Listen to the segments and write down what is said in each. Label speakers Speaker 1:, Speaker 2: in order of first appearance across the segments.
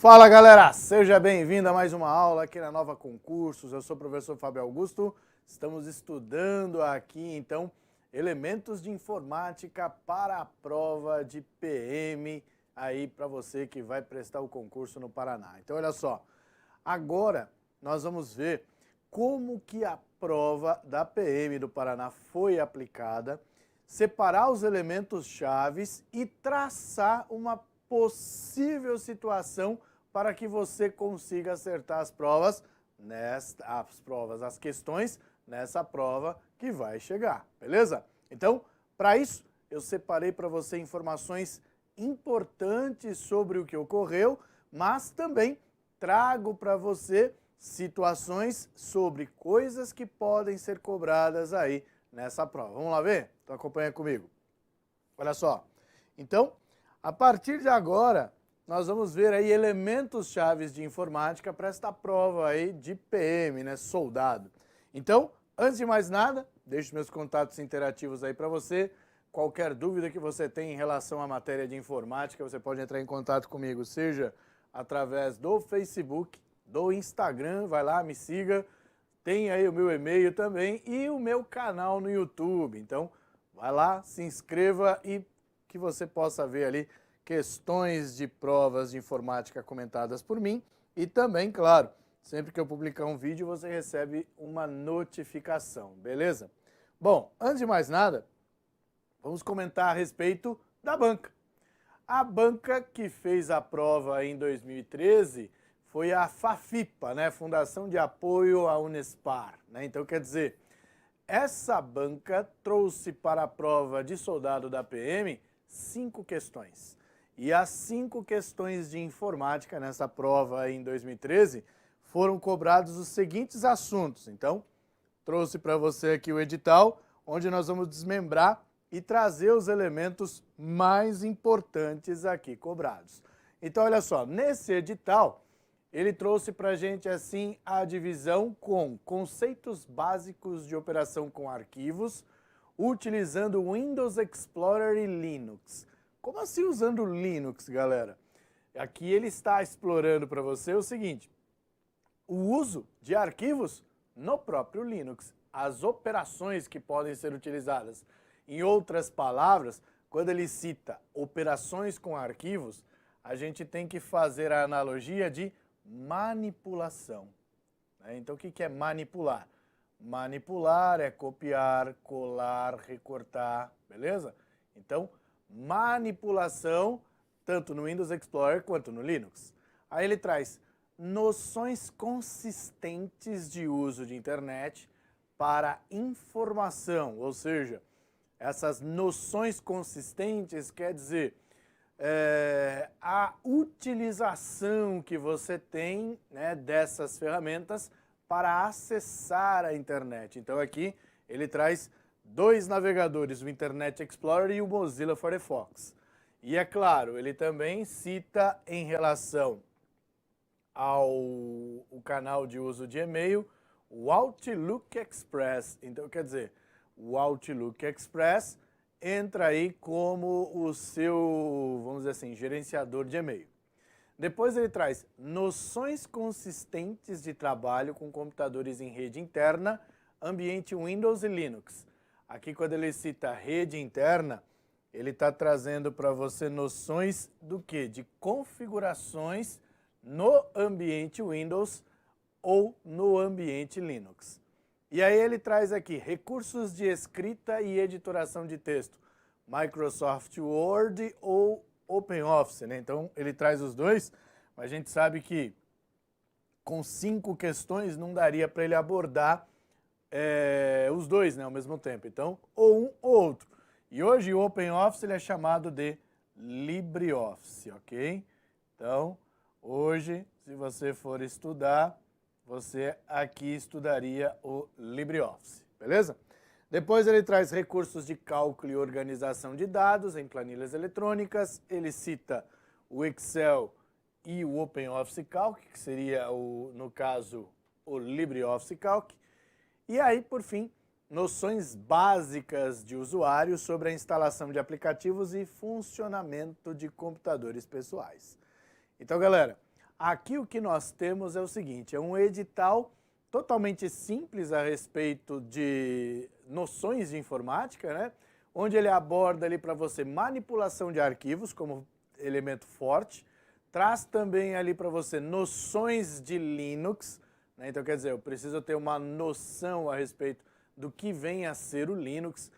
Speaker 1: Fala galera, seja bem-vindo a mais uma aula aqui na Nova Concursos. Eu sou o professor Fábio Augusto, estamos estudando aqui então elementos de informática para a prova de PM aí para você que vai prestar o concurso no Paraná. Então olha só, agora nós vamos ver como que a prova da PM do Paraná foi aplicada, separar os elementos chaves e traçar uma possível situação para que você consiga acertar as questões nessa prova que vai chegar, beleza? Então, para isso, eu separei para você informações importantes sobre o que ocorreu, mas também trago para você situações sobre coisas que podem ser cobradas aí nessa prova. Vamos lá ver? Então acompanha comigo. Olha só. Então, a partir de agora, nós vamos ver aí elementos chaves de informática para esta prova aí de PM, né, soldado. Então, antes de mais nada, deixo meus contatos interativos aí para você. Qualquer dúvida que você tenha em relação à matéria de informática, você pode entrar em contato comigo, seja através do Facebook, do Instagram, vai lá, me siga. Tem aí o meu e-mail também e o meu canal no YouTube. Então, vai lá, se inscreva e que você possa ver ali questões de provas de informática comentadas por mim e também, claro, sempre que eu publicar um vídeo você recebe uma notificação, beleza? Bom, antes de mais nada, vamos comentar a respeito da banca. A banca que fez a prova em 2013 foi a FAFIPA, né? Fundação de Apoio à Unespar, né? Então, quer dizer, essa banca trouxe para a prova de soldado da PM 5 questões. E as 5 questões de informática nessa prova em 2013 foram cobrados os seguintes assuntos. Então, trouxe para você aqui o edital, onde nós vamos desmembrar e trazer os elementos mais importantes aqui cobrados. Então, olha só, nesse edital, ele trouxe para a gente assim a divisão com conceitos básicos de operação com arquivos, utilizando Windows Explorer e Linux. Como assim usando Linux, galera? Aqui ele está explorando para você o seguinte, o uso de arquivos no próprio Linux, as operações que podem ser utilizadas. Em outras palavras, quando ele cita operações com arquivos, a gente tem que fazer a analogia de manipulação. Então o que é manipular? Manipular é copiar, colar, recortar, beleza? Então, manipulação, tanto no Windows Explorer quanto no Linux. Aí ele traz noções consistentes de uso de internet para informação, ou seja, essas noções consistentes quer dizer a utilização que você tem, né, dessas ferramentas para acessar a internet. Então aqui ele traz 2 navegadores, o Internet Explorer e o Mozilla Firefox. E é claro, ele também cita em relação ao canal de uso de e-mail, o Outlook Express. Então, quer dizer, o Outlook Express entra aí como o seu, vamos dizer assim, gerenciador de e-mail. Depois ele traz noções consistentes de trabalho com computadores em rede interna, ambiente Windows e Linux. Aqui quando ele cita rede interna, ele está trazendo para você noções do que? De configurações no ambiente Windows ou no ambiente Linux. E aí ele traz aqui recursos de escrita e editoração de texto, Microsoft Word ou OpenOffice, né? Então ele traz os dois, mas a gente sabe que com 5 questões não daria para ele abordar os dois, né, ao mesmo tempo. Então, ou um ou outro. E hoje o OpenOffice ele é chamado de LibreOffice, ok? Então, hoje, se você for estudar, você aqui estudaria o LibreOffice, beleza? Depois ele traz recursos de cálculo e organização de dados em planilhas eletrônicas. Ele cita o Excel e o OpenOffice Calc, que seria, no caso, o LibreOffice Calc. E aí, por fim, noções básicas de usuário sobre a instalação de aplicativos e funcionamento de computadores pessoais. Então, galera, aqui o que nós temos é o seguinte, é um edital totalmente simples a respeito de noções de informática, né? Onde ele aborda ali para você manipulação de arquivos como elemento forte, traz também ali para você noções de Linux, né? Então quer dizer, eu preciso ter uma noção a respeito do que vem a ser o Linux.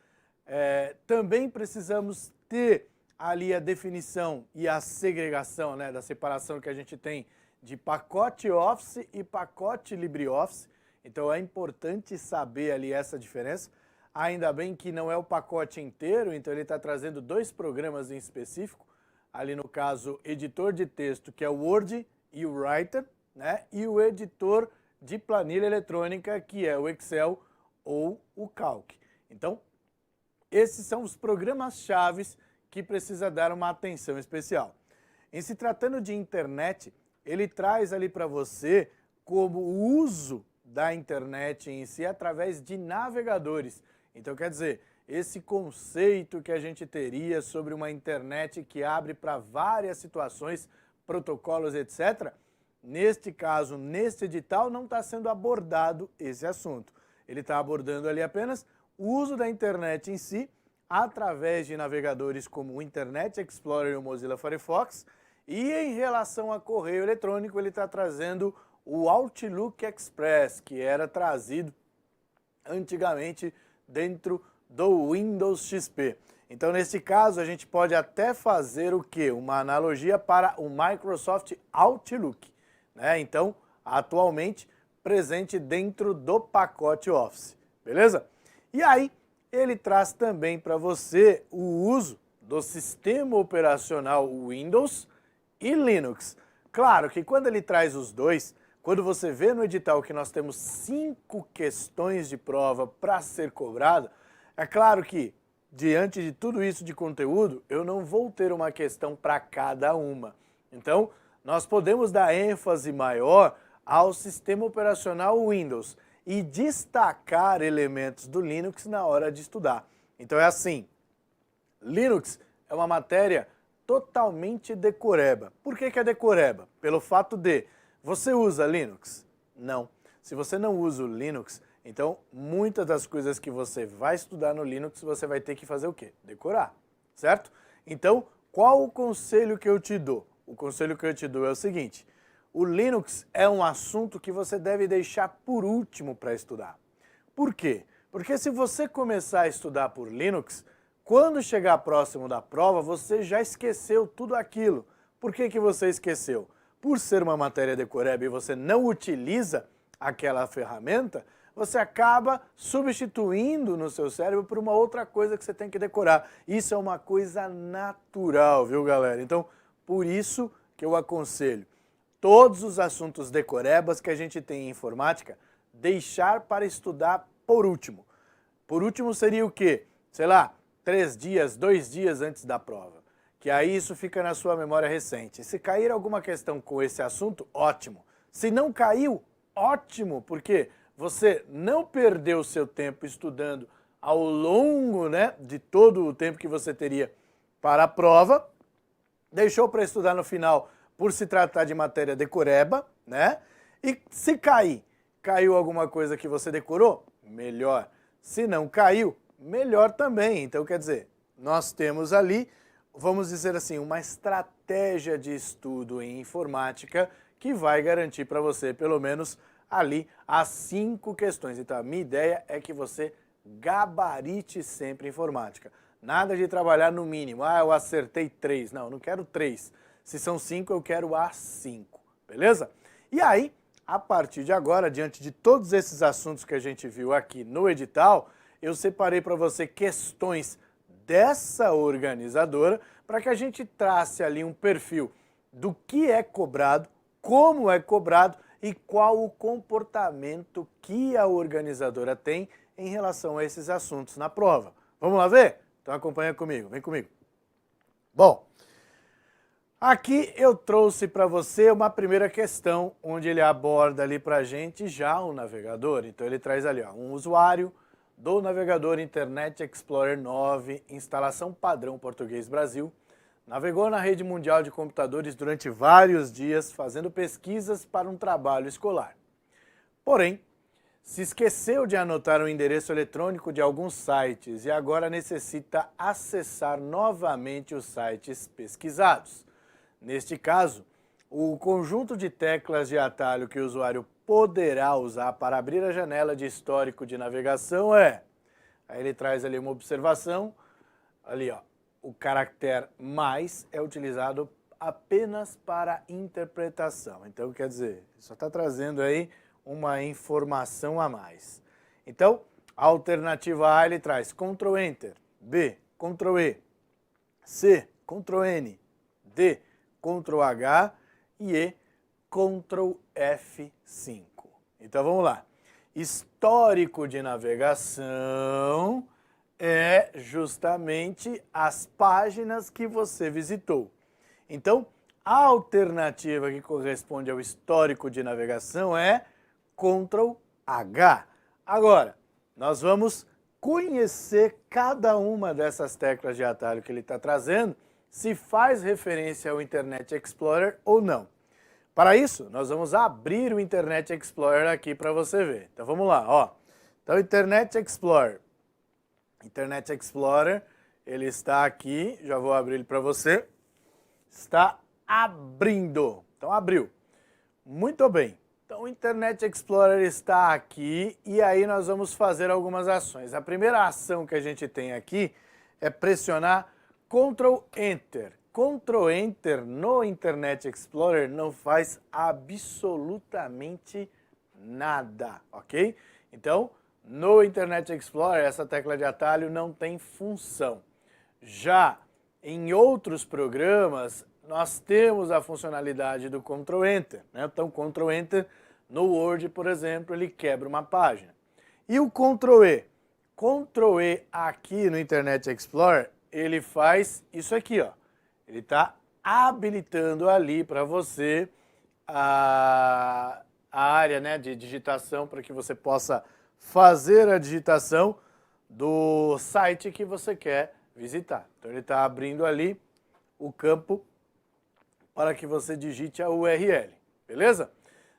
Speaker 1: Também precisamos ter ali a definição e a segregação, né, da separação que a gente tem de pacote Office e pacote LibreOffice. Então é importante saber ali essa diferença. Ainda bem que não é o pacote inteiro, então ele está trazendo dois programas em específico. Ali no caso, editor de texto, que é o Word e o Writer, né? E o editor de planilha eletrônica, que é o Excel ou o Calc. Então, esses são os programas-chave que precisa dar uma atenção especial. Em se tratando de internet, ele traz ali para você como o uso da internet em si através de navegadores. Então, quer dizer, esse conceito que a gente teria sobre uma internet que abre para várias situações, protocolos, etc., neste caso, neste edital, não está sendo abordado esse assunto. Ele está abordando ali apenas o uso da internet em si, através de navegadores como o Internet Explorer e o Mozilla Firefox, e em relação a correio eletrônico, ele está trazendo o Outlook Express, que era trazido antigamente dentro do Windows XP. Então, nesse caso, a gente pode até fazer o quê? Uma analogia para o Microsoft Outlook, né? Então, atualmente, presente dentro do pacote Office, beleza? E aí, ele traz também para você o uso do sistema operacional Windows e Linux. Claro que quando ele traz os dois, quando você vê no edital que nós temos 5 questões de prova para ser cobrada, é claro que, diante de tudo isso de conteúdo, eu não vou ter uma questão para cada uma. Então, nós podemos dar ênfase maior ao sistema operacional Windows e destacar elementos do Linux na hora de estudar. Então é assim, Linux é uma matéria totalmente decoreba. Por que é decoreba? Pelo fato de, você usa Linux? Não. Se você não usa o Linux, então muitas das coisas que você vai estudar no Linux, você vai ter que fazer o quê? Decorar, certo? Então, qual o conselho que eu te dou? O conselho que eu te dou é o seguinte, o Linux é um assunto que você deve deixar por último para estudar. Por quê? Porque se você começar a estudar por Linux, quando chegar próximo da prova, você já esqueceu tudo aquilo. Por que você esqueceu? Por ser uma matéria decoreba e você não utiliza aquela ferramenta, você acaba substituindo no seu cérebro por uma outra coisa que você tem que decorar. Isso é uma coisa natural, viu, galera? Então, por isso que eu aconselho todos os assuntos decorebas que a gente tem em informática, deixar para estudar por último. Por último seria o quê? Sei lá, 3 dias, 2 dias antes da prova. Que aí isso fica na sua memória recente. Se cair alguma questão com esse assunto, ótimo. Se não caiu, ótimo, porque você não perdeu o seu tempo estudando ao longo, né, de todo o tempo que você teria para a prova, deixou para estudar no final por se tratar de matéria decoreba, né? E se caiu alguma coisa que você decorou, melhor. Se não caiu, melhor também. Então, quer dizer, nós temos ali, vamos dizer assim, uma estratégia de estudo em informática que vai garantir para você, pelo menos, ali as 5 questões. Então, a minha ideia é que você gabarite sempre informática. Nada de trabalhar no mínimo. Ah, eu acertei 3. Não, não quero 3. Se são 5, eu quero as 5. Beleza? E aí, a partir de agora, diante de todos esses assuntos que a gente viu aqui no edital, eu separei para você questões dessa organizadora para que a gente trace ali um perfil do que é cobrado, como é cobrado e qual o comportamento que a organizadora tem em relação a esses assuntos na prova. Vamos lá ver? Então acompanha comigo, vem comigo. Bom, aqui eu trouxe para você uma primeira questão, onde ele aborda ali para a gente já o navegador. Então ele traz ali, ó, um usuário do navegador Internet Explorer 9, instalação padrão Português Brasil, navegou na rede mundial de computadores durante vários dias fazendo pesquisas para um trabalho escolar. Porém, se esqueceu de anotar o endereço eletrônico de alguns sites e agora necessita acessar novamente os sites pesquisados. Neste caso, o conjunto de teclas de atalho que o usuário poderá usar para abrir a janela de histórico de navegação é... Aí ele traz ali uma observação, ali ó, o caractere mais é utilizado apenas para interpretação. Então quer dizer, só está trazendo aí uma informação a mais. Então, a alternativa A ele traz Ctrl Enter, B, Ctrl E, C, Ctrl N, D, Ctrl H e E, Ctrl F5. Então vamos lá. Histórico de navegação é justamente as páginas que você visitou. Então, a alternativa que corresponde ao histórico de navegação é Ctrl H. Agora, nós vamos conhecer cada uma dessas teclas de atalho que ele está trazendo, se faz referência ao Internet Explorer ou não. Para isso, nós vamos abrir o Internet Explorer aqui para você ver. Então vamos lá, ó. Então, Internet Explorer. Internet Explorer, ele está aqui, já vou abrir ele para você. Está abrindo. Então abriu. Muito bem. Então o Internet Explorer está aqui e aí nós vamos fazer algumas ações. A primeira ação que a gente tem aqui é pressionar Ctrl Enter. Ctrl Enter no Internet Explorer não faz absolutamente nada, ok? Então, no Internet Explorer essa tecla de atalho não tem função. Já em outros programas, nós temos a funcionalidade do Ctrl Enter, né? Então, Ctrl Enter no Word, por exemplo, ele quebra uma página. E o Ctrl E? Ctrl E aqui no Internet Explorer, ele faz isso aqui, ó. Ele está habilitando ali para você a área, né, de digitação para que você possa fazer a digitação do site que você quer visitar. Então ele está abrindo ali o campo para que você digite a URL, beleza?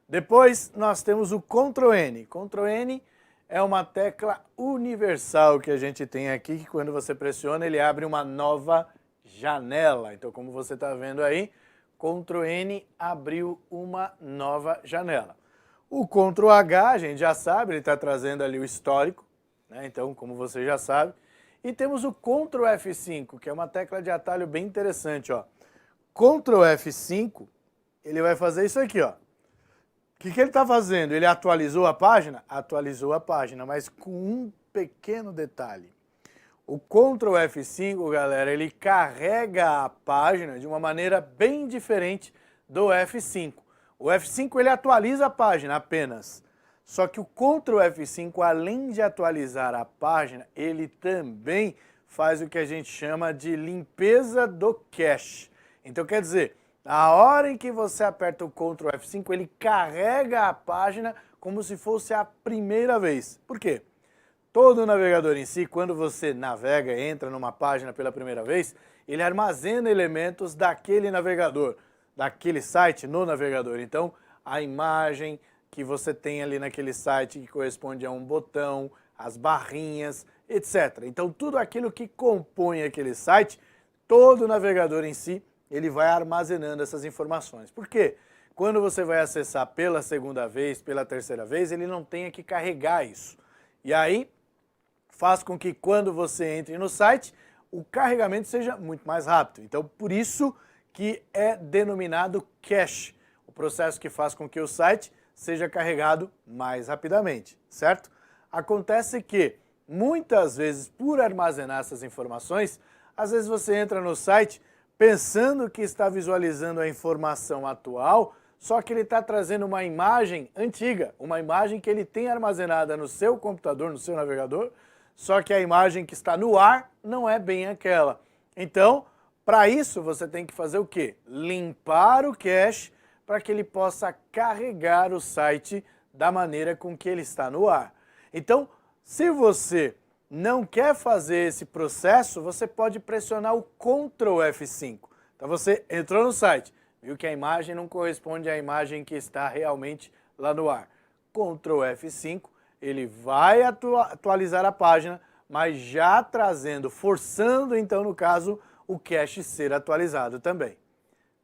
Speaker 1: Depois nós temos o Ctrl N. Ctrl N é uma tecla universal que a gente tem aqui, que quando você pressiona ele abre uma nova janela. Então como você está vendo aí, Ctrl N abriu uma nova janela. O Ctrl H, a gente já sabe, ele está trazendo ali o histórico, né? Então como você já sabe. E temos o Ctrl F5, que é uma tecla de atalho bem interessante, ó. Ctrl F5, ele vai fazer isso aqui, ó. O que ele está fazendo? Ele atualizou a página? Atualizou a página, mas com um pequeno detalhe. O Ctrl F5, galera, ele carrega a página de uma maneira bem diferente do F5. O F5 ele atualiza a página apenas. Só que o Ctrl F5, além de atualizar a página, ele também faz o que a gente chama de limpeza do cache. Então quer dizer, na hora em que você aperta o Ctrl F5, ele carrega a página como se fosse a primeira vez. Por quê? Todo navegador em si, quando você navega, entra numa página pela primeira vez, ele armazena elementos daquele navegador, daquele site no navegador. Então, a imagem que você tem ali naquele site que corresponde a um botão, as barrinhas, etc. Então, tudo aquilo que compõe aquele site, todo navegador em si, ele vai armazenando essas informações. Por quê? Quando você vai acessar pela segunda vez, pela terceira vez, ele não tenha que carregar isso. E aí, faz com que quando você entre no site, o carregamento seja muito mais rápido. Então, por isso que é denominado cache, o processo que faz com que o site seja carregado mais rapidamente, certo? Acontece que, muitas vezes, por armazenar essas informações, às vezes você entra no site pensando que está visualizando a informação atual, só que ele está trazendo uma imagem antiga, uma imagem que ele tem armazenada no seu computador, no seu navegador, só que a imagem que está no ar não é bem aquela. Então, para isso você tem que fazer o quê? Limpar o cache para que ele possa carregar o site da maneira com que ele está no ar. Então, se você não quer fazer esse processo, você pode pressionar o Ctrl F5. Então você entrou no site, viu que a imagem não corresponde à imagem que está realmente lá no ar. Ctrl F5, ele vai atualizar a página, mas já trazendo, forçando então no caso, o cache ser atualizado também.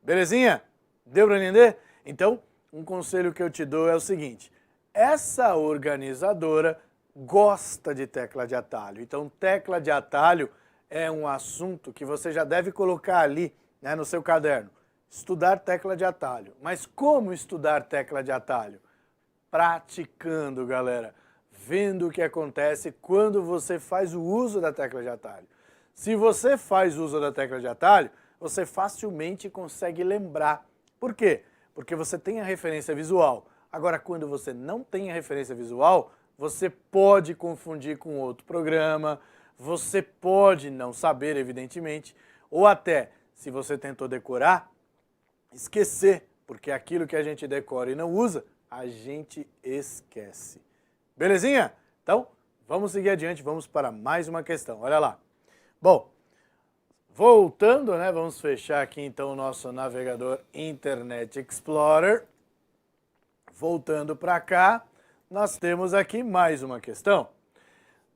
Speaker 1: Belezinha? Deu para entender? Então, um conselho que eu te dou é o seguinte, essa organizadora gosta de tecla de atalho. Então, tecla de atalho é um assunto que você já deve colocar ali, né, no seu caderno. Estudar tecla de atalho. Mas como estudar tecla de atalho? Praticando, galera. Vendo o que acontece quando você faz o uso da tecla de atalho. Se você faz uso da tecla de atalho, você facilmente consegue lembrar. Por quê? Porque você tem a referência visual. Agora, quando você não tem a referência visual, você pode confundir com outro programa, você pode não saber, evidentemente, ou até, se você tentou decorar, esquecer, porque aquilo que a gente decora e não usa, a gente esquece. Belezinha? Então, vamos seguir adiante, vamos para mais uma questão. Olha lá. Bom, voltando, né, vamos fechar aqui então o nosso navegador Internet Explorer. Voltando para cá, nós temos aqui mais uma questão.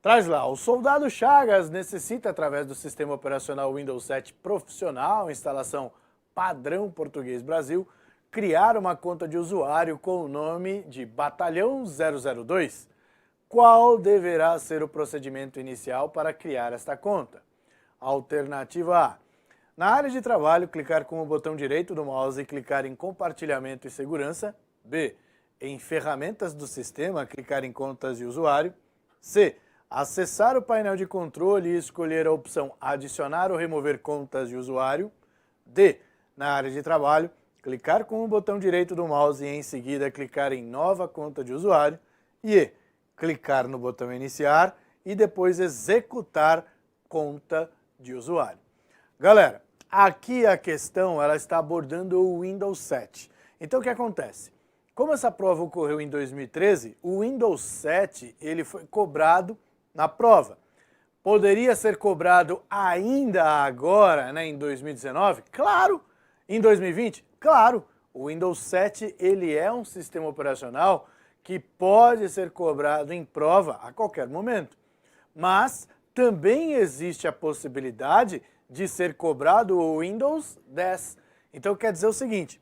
Speaker 1: Traz lá, o soldado Chagas necessita, através do sistema operacional Windows 7 profissional, instalação padrão português Brasil, criar uma conta de usuário com o nome de Batalhão 002. Qual deverá ser o procedimento inicial para criar esta conta? Alternativa A. Na área de trabalho, clicar com o botão direito do mouse e clicar em compartilhamento e segurança. B. Em ferramentas do sistema, clicar em contas de usuário. C. Acessar o painel de controle e escolher a opção adicionar ou remover contas de usuário. D. Na área de trabalho, clicar com o botão direito do mouse e em seguida clicar em nova conta de usuário. E E. Clicar no botão iniciar e depois executar conta de usuário. Galera, aqui a questão ela está abordando o Windows 7. Então o que acontece? Como essa prova ocorreu em 2013, o Windows 7 ele foi cobrado na prova. Poderia ser cobrado ainda agora, né, em 2019? Claro! Em 2020? Claro! O Windows 7 ele é um sistema operacional que pode ser cobrado em prova a qualquer momento. Mas também existe a possibilidade de ser cobrado o Windows 10. Então quer dizer o seguinte,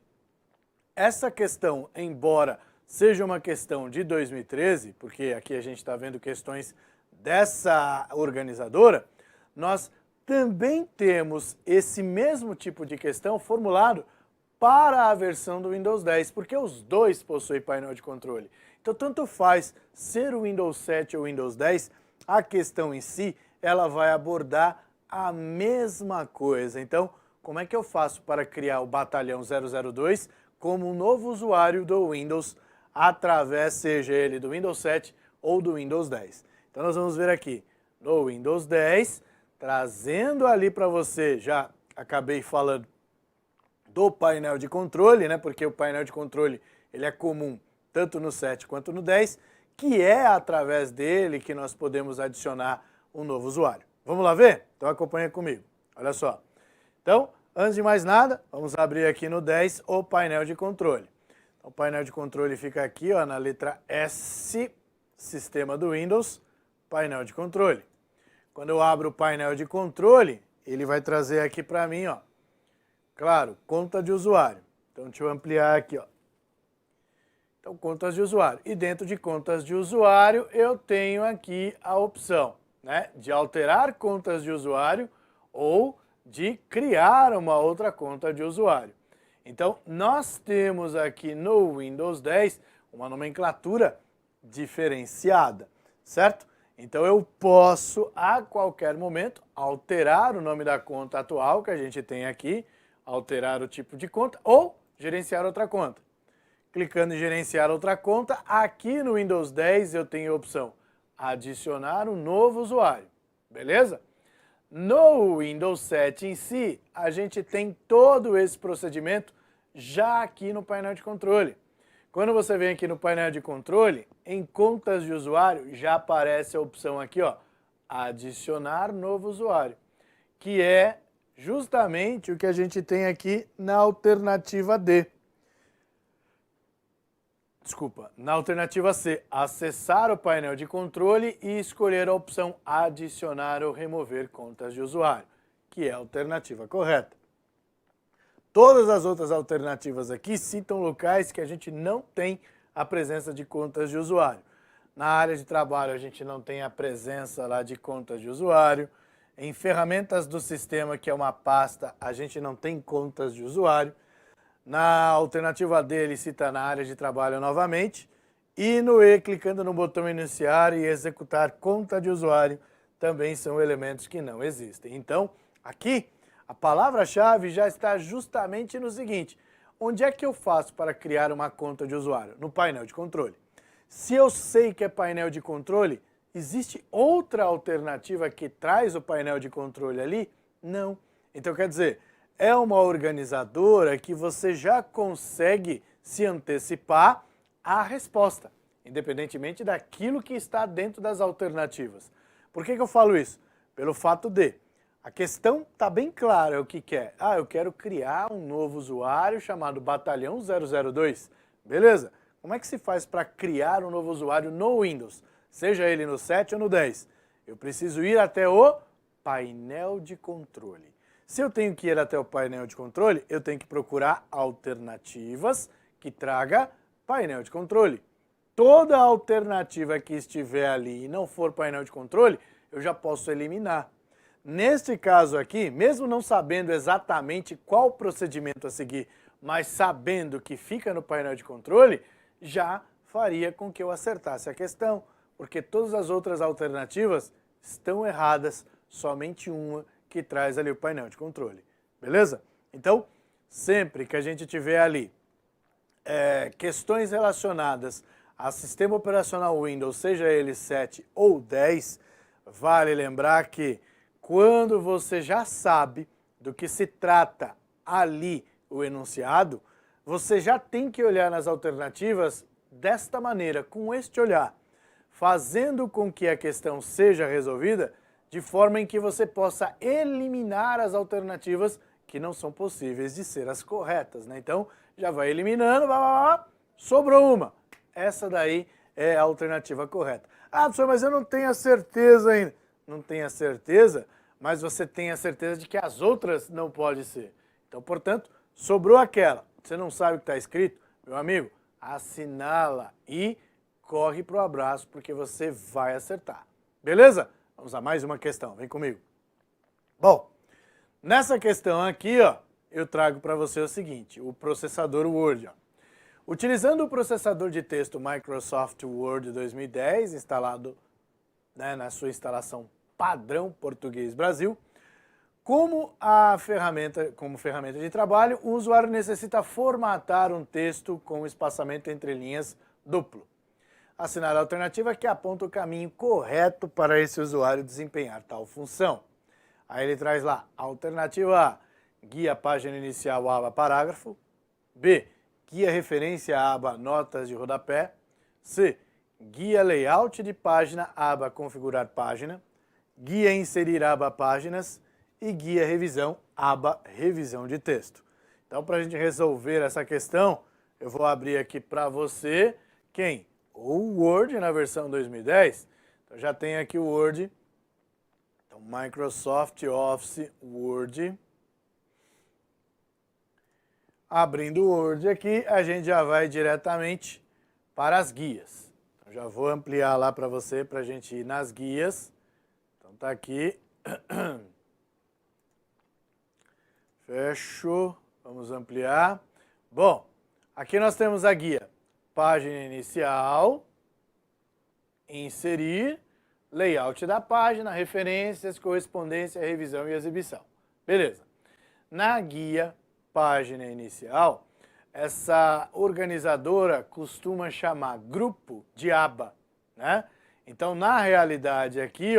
Speaker 1: essa questão, embora seja uma questão de 2013, porque aqui a gente está vendo questões dessa organizadora, nós também temos esse mesmo tipo de questão formulado para a versão do Windows 10, porque os dois possuem painel de controle. Então, tanto faz ser o Windows 7 ou o Windows 10, a questão em si, ela vai abordar a mesma coisa. Então, como é que eu faço para criar o Batalhão 002 como um novo usuário do Windows, através, seja ele do Windows 7 ou do Windows 10? Então, nós vamos ver aqui no Windows 10, trazendo ali para você, já acabei falando do painel de controle, né? Porque o painel de controle ele é comum tanto no 7 quanto no 10, que é através dele que nós podemos adicionar um novo usuário. Vamos lá ver? Então acompanha comigo. Olha só. Então, antes de mais nada, vamos abrir aqui no 10 o painel de controle. Então, o painel de controle fica aqui, ó, na letra S, sistema do Windows, painel de controle. Quando eu abro o painel de controle, ele vai trazer aqui para mim, ó, claro, conta de usuário. Então, deixa eu ampliar aqui, ó. Então, contas de usuário. E dentro de contas de usuário, eu tenho aqui a opção, né, de alterar contas de usuário ou de criar uma outra conta de usuário. Então, nós temos aqui no Windows 10 uma nomenclatura diferenciada, certo? Então, eu posso, a qualquer momento, alterar o nome da conta atual que a gente tem aqui, alterar o tipo de conta ou gerenciar outra conta. Clicando em gerenciar outra conta, aqui no Windows 10 eu tenho a opção adicionar um novo usuário, beleza? No Windows 7 em si, a gente tem todo esse procedimento já aqui no painel de controle. Quando você vem aqui no painel de controle, em contas de usuário, já aparece a opção aqui, ó, adicionar novo usuário, que é justamente o que a gente tem aqui na alternativa D. Desculpa, na alternativa C, acessar o painel de controle e escolher a opção adicionar ou remover contas de usuário, que é a alternativa correta. Todas as outras alternativas aqui citam locais que a gente não tem a presença de contas de usuário. Na área de trabalho a gente não tem a presença lá de contas de usuário. Em ferramentas do sistema, que é uma pasta, a gente não tem contas de usuário. Na alternativa D, ele cita na área de trabalho novamente. E no E, clicando no botão iniciar e executar conta de usuário, também são elementos que não existem. Então, aqui, a palavra-chave já está justamente no seguinte: onde é que eu faço para criar uma conta de usuário? No painel de controle. Se eu sei que é painel de controle, existe outra alternativa que traz o painel de controle ali? Não. Então, quer dizer, é uma organizadora que você já consegue se antecipar à resposta, independentemente daquilo que está dentro das alternativas. Por que eu falo isso? Pelo fato de a questão está bem clara o que quer. Eu quero criar um novo usuário chamado Batalhão 002. Beleza? Como é que se faz para criar um novo usuário no Windows? Seja ele no 7 ou no 10. Eu preciso ir até o painel de controle. Se eu tenho que ir até o painel de controle, eu tenho que procurar alternativas que traga painel de controle. Toda alternativa que estiver ali e não for painel de controle, eu já posso eliminar. Neste caso aqui, mesmo não sabendo exatamente qual procedimento a seguir, mas sabendo que fica no painel de controle, já faria com que eu acertasse a questão, porque todas as outras alternativas estão erradas, somente uma que traz ali o painel de controle. Beleza? Então, sempre que a gente tiver ali questões relacionadas a sistema operacional Windows, seja ele 7 ou 10, vale lembrar que quando você já sabe do que se trata ali o enunciado, você já tem que olhar nas alternativas desta maneira, com este olhar, fazendo com que a questão seja resolvida de forma em que você possa eliminar as alternativas que não são possíveis de ser as corretas, né? Então, já vai eliminando, sobrou uma. Essa daí é a alternativa correta. Professor, mas eu não tenho a certeza ainda. Não tenho a certeza, mas você tem a certeza de que as outras não podem ser. Então, portanto, sobrou aquela. Você não sabe o que está escrito? Meu amigo, assinala e corre para o abraço, porque você vai acertar. Beleza? Vamos a mais uma questão. Vem comigo. Bom, nessa questão aqui, eu trago para você o seguinte, o processador Word. Utilizando o processador de texto Microsoft Word 2010, instalado na sua instalação padrão Português Brasil, como ferramenta de trabalho, o usuário necessita formatar um texto com espaçamento entre linhas duplo. Assinar a alternativa que aponta o caminho correto para esse usuário desempenhar tal função. Aí ele traz lá, alternativa A, guia página inicial aba parágrafo. B, guia referência aba notas de rodapé. C, guia layout de página aba configurar página. Guia inserir aba páginas. E guia revisão aba revisão de texto. Então, para a gente resolver essa questão, eu vou abrir aqui para você quem? O Word na versão 2010. Então, já tem aqui o Word. Então, Microsoft Office Word. Abrindo o Word aqui, a gente já vai diretamente para as guias. Então, já vou ampliar lá para você, para a gente ir nas guias. Então, tá aqui. Fecho. Vamos ampliar. Bom, aqui nós temos a guia. Página inicial, inserir, layout da página, referências, correspondência, revisão e exibição. Beleza. Na guia, página inicial, essa organizadora costuma chamar grupo de aba, né? Então, na realidade aqui,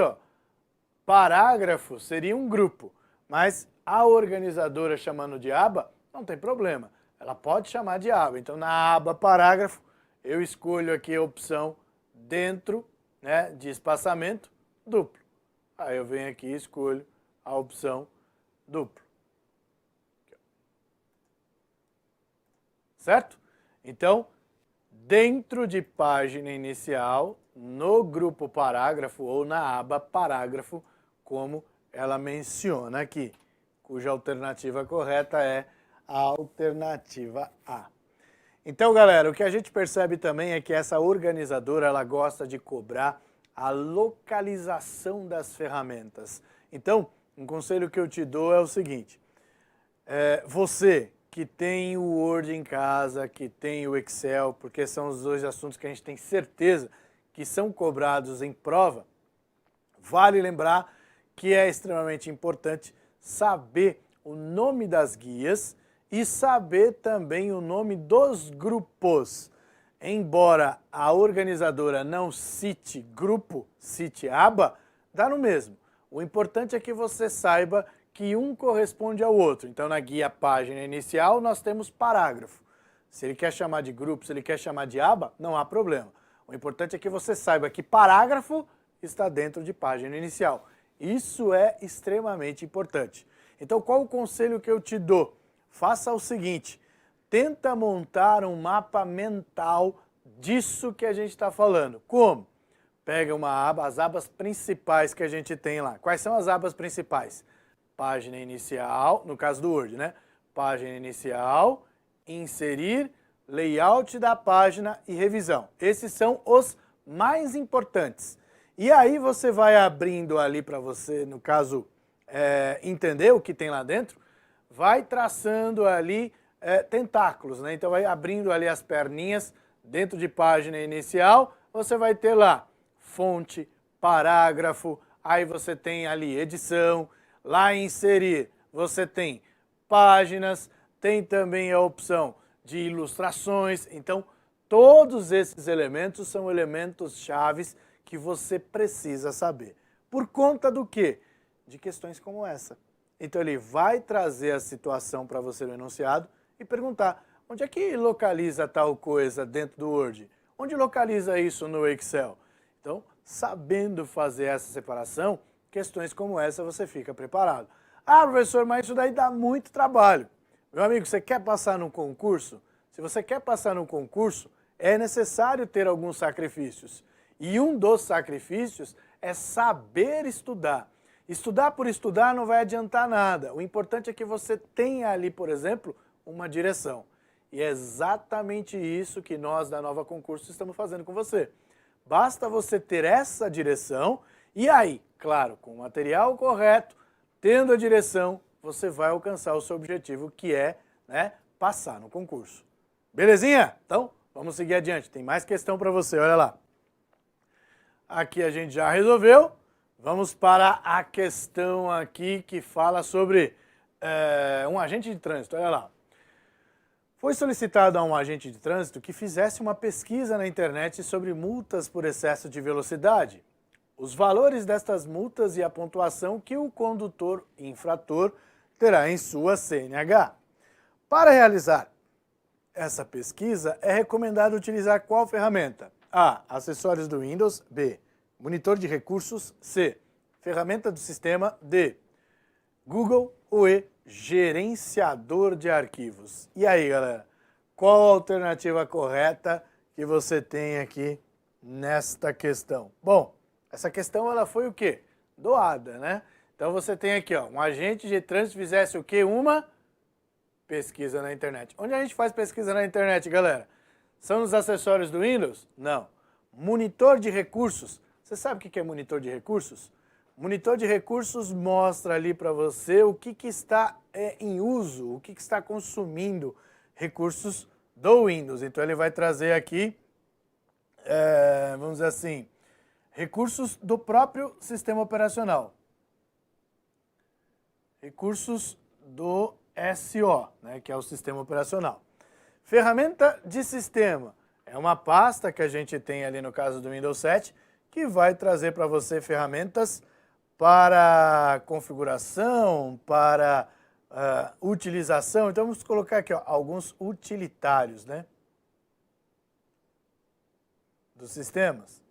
Speaker 1: parágrafo seria um grupo, mas a organizadora chamando de aba, não tem problema. Ela pode chamar de aba. Então, na aba parágrafo, eu escolho aqui a opção dentro, né, de espaçamento duplo. Aí eu venho aqui e escolho a opção duplo. certo? Então, dentro de página inicial, no grupo parágrafo ou na aba parágrafo, como ela menciona aqui, cuja alternativa correta é a alternativa A. Então, galera, o que a gente percebe também é que essa organizadora ela gosta de cobrar a localização das ferramentas. Então, um conselho que eu te dou é o seguinte, você que tem o Word em casa, que tem o Excel, porque são os dois assuntos que a gente tem certeza que são cobrados em prova, vale lembrar que é extremamente importante saber o nome das guias e saber também o nome dos grupos. Embora a organizadora não cite grupo, cite aba, dá no mesmo. O importante é que você saiba que um corresponde ao outro. Então, na guia página inicial, nós temos parágrafo. Se ele quer chamar de grupo, se ele quer chamar de aba, não há problema. O importante é que você saiba que parágrafo está dentro de página inicial. Isso é extremamente importante. Então, qual o conselho que eu te dou? Faça o seguinte, tenta montar um mapa mental disso que a gente está falando. Como? Pega uma aba, as abas principais que a gente tem lá. Quais são as abas principais? Página inicial, no caso do Word, né? Página inicial, inserir, layout da página e revisão. Esses são os mais importantes. E aí você vai abrindo ali para você, no caso, entender o que tem lá dentro, vai traçando ali tentáculos, né? Então vai abrindo ali as perninhas dentro de página inicial, você vai ter lá fonte, parágrafo, aí você tem ali edição, lá em inserir você tem páginas, tem também a opção de ilustrações, então todos esses elementos são elementos chaves que você precisa saber. Por conta do quê? De questões como essa. Então ele vai trazer a situação para você no enunciado e perguntar onde é que localiza tal coisa dentro do Word? Onde localiza isso no Excel? Então, sabendo fazer essa separação, questões como essa você fica preparado. Ah, professor, mas isso daí dá muito trabalho. Meu amigo, você quer passar num concurso? Se você quer passar num concurso, é necessário ter alguns sacrifícios. E um dos sacrifícios é saber estudar. Estudar por estudar não vai adiantar nada. O importante é que você tenha ali, por exemplo, uma direção. E é exatamente isso que nós da Nova Concurso estamos fazendo com você. Basta você ter essa direção e aí, claro, com o material correto, tendo a direção, você vai alcançar o seu objetivo, que é, passar no concurso. Belezinha? Então, vamos seguir adiante. Tem mais questão para você, olha lá. Aqui a gente já resolveu. Vamos para a questão aqui que fala sobre um agente de trânsito. Olha lá. Foi solicitado a um agente de trânsito que fizesse uma pesquisa na internet sobre multas por excesso de velocidade, os valores destas multas e a pontuação que o condutor infrator terá em sua CNH. Para realizar essa pesquisa, é recomendado utilizar qual ferramenta? A. Acessórios do Windows. B. Monitor de recursos. C. Ferramenta do sistema. D. Google ou E. Gerenciador de arquivos. E aí, galera? Qual a alternativa correta que você tem aqui nesta questão? Bom, essa questão ela foi o quê? Doada, né? Então você tem aqui, ó, um agente de trânsito fizesse o quê? Uma pesquisa na internet. Onde a gente faz pesquisa na internet, galera? São nos acessórios do Windows? Não. Monitor de recursos. Você sabe o que é monitor de recursos? Monitor de recursos mostra ali para você o que está em uso, o que está consumindo recursos do Windows. Então ele vai trazer aqui, vamos dizer assim, recursos do próprio sistema operacional. Recursos do SO, né, que é o sistema operacional. Ferramenta de sistema. É uma pasta que a gente tem ali no caso do Windows 7, que vai trazer para você ferramentas para configuração, para utilização. Então vamos colocar aqui, ó, alguns utilitários, né, dos sistemas.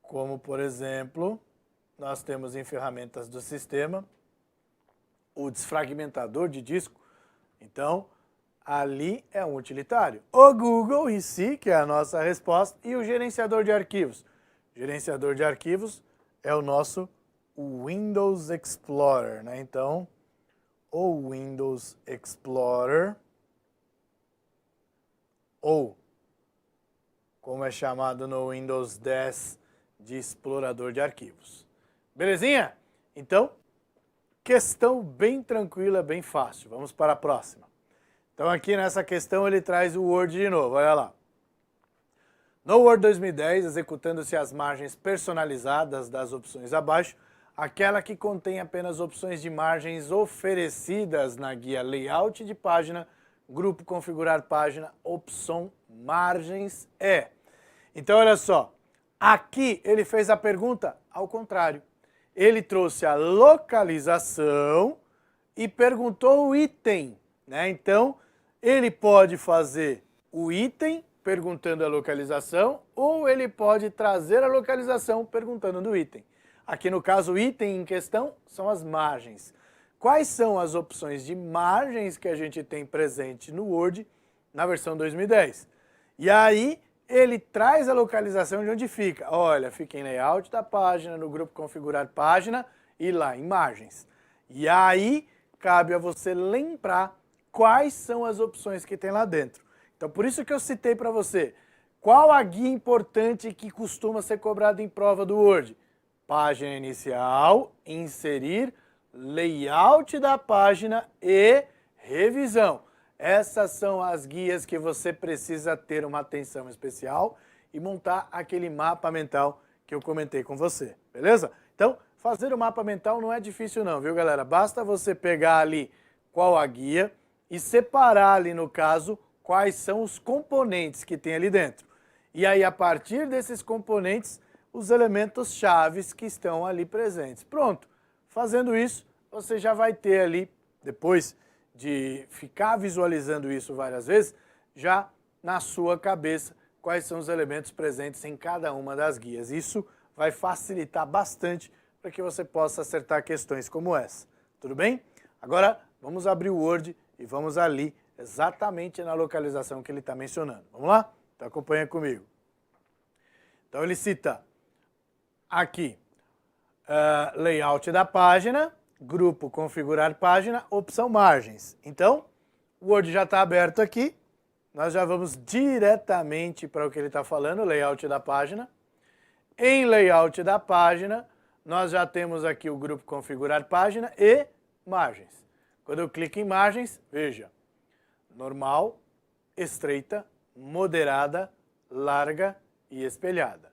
Speaker 1: Como, por exemplo, nós temos em ferramentas do sistema o desfragmentador de disco. Então, ali é um utilitário. O Google em si, que é a nossa resposta, e o gerenciador de arquivos. O gerenciador de arquivos é o nosso Windows Explorer, né? Então, o Windows Explorer, ou como é chamado no Windows 10 de explorador de arquivos. Belezinha? Então, questão bem tranquila, bem fácil. Vamos para a próxima. Então aqui nessa questão ele traz o Word de novo, olha lá. No Word 2010, executando-se as margens personalizadas das opções abaixo, aquela que contém apenas opções de margens oferecidas na guia Layout de página, grupo configurar página, opção margens é. Então olha só, aqui ele fez a pergunta ao contrário. Ele trouxe a localização e perguntou o item, né? Então ele pode fazer o item perguntando a localização, ou ele pode trazer a localização perguntando do item. Aqui no caso o item em questão são as margens. Quais são as opções de margens que a gente tem presente no Word na versão 2010? E aí ele traz a localização de onde fica. Olha, fica em layout da página, no grupo configurar página e lá em margens. E aí cabe a você lembrar quais são as opções que tem lá dentro. Então por isso que eu citei para você, qual a guia importante que costuma ser cobrada em prova do Word? Página inicial, inserir, layout da página e revisão. Essas são as guias que você precisa ter uma atenção especial e montar aquele mapa mental que eu comentei com você, beleza? Então, fazer o mapa mental não é difícil não, viu galera? Basta você pegar ali qual a guia e separar ali no caso quais são os componentes que tem ali dentro. E aí a partir desses componentes, os elementos chaves que estão ali presentes. Pronto, fazendo isso, você já vai ter ali, depois de ficar visualizando isso várias vezes, já na sua cabeça quais são os elementos presentes em cada uma das guias. Isso vai facilitar bastante para que você possa acertar questões como essa. Tudo bem? Agora vamos abrir o Word e vamos ali exatamente na localização que ele está mencionando. Vamos lá? Então acompanha comigo. Então ele cita aqui layout da página, grupo configurar página, opção margens. Então, o Word já está aberto aqui, nós já vamos diretamente para o que ele está falando, layout da página. Em layout da página, nós já temos aqui o grupo configurar página e margens. Quando eu clico em margens, veja, normal, estreita, moderada, larga e espelhada.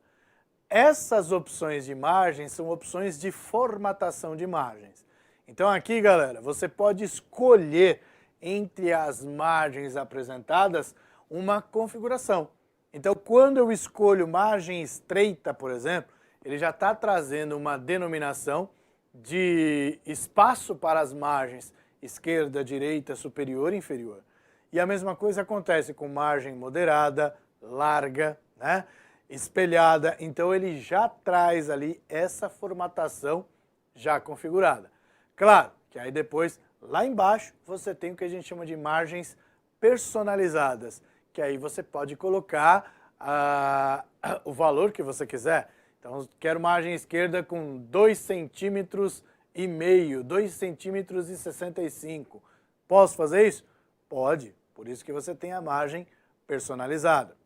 Speaker 1: Essas opções de margens são opções de formatação de margens. Então aqui, galera, você pode escolher entre as margens apresentadas uma configuração. Então, quando eu escolho margem estreita, por exemplo, ele já está trazendo uma denominação de espaço para as margens esquerda, direita, superior e inferior. E a mesma coisa acontece com margem moderada, larga, né? Espelhada. Então ele já traz ali essa formatação já configurada. Claro que aí depois, lá embaixo, você tem o que a gente chama de margens personalizadas, que aí você pode colocar o valor que você quiser. Então, quero margem esquerda com 2,5 centímetros, 2,65 centímetros. Posso fazer isso? Pode, por isso que você tem a margem personalizada.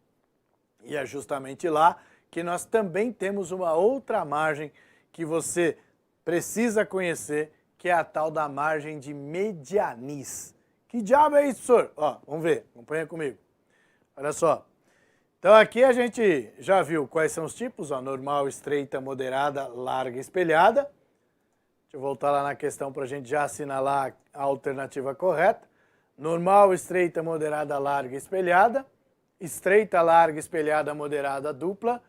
Speaker 1: E é justamente lá que nós também temos uma outra margem que você precisa conhecer, que é a tal da margem de medianiz. Que diabo é isso, senhor? Ó, vamos ver, acompanha comigo. Olha só. Então aqui a gente já viu quais são os tipos, ó, normal, estreita, moderada, larga e espelhada. Deixa eu voltar lá na questão para a gente já assinalar a alternativa correta. Normal, estreita, moderada, larga e espelhada. Estreita, larga, espelhada, moderada, dupla.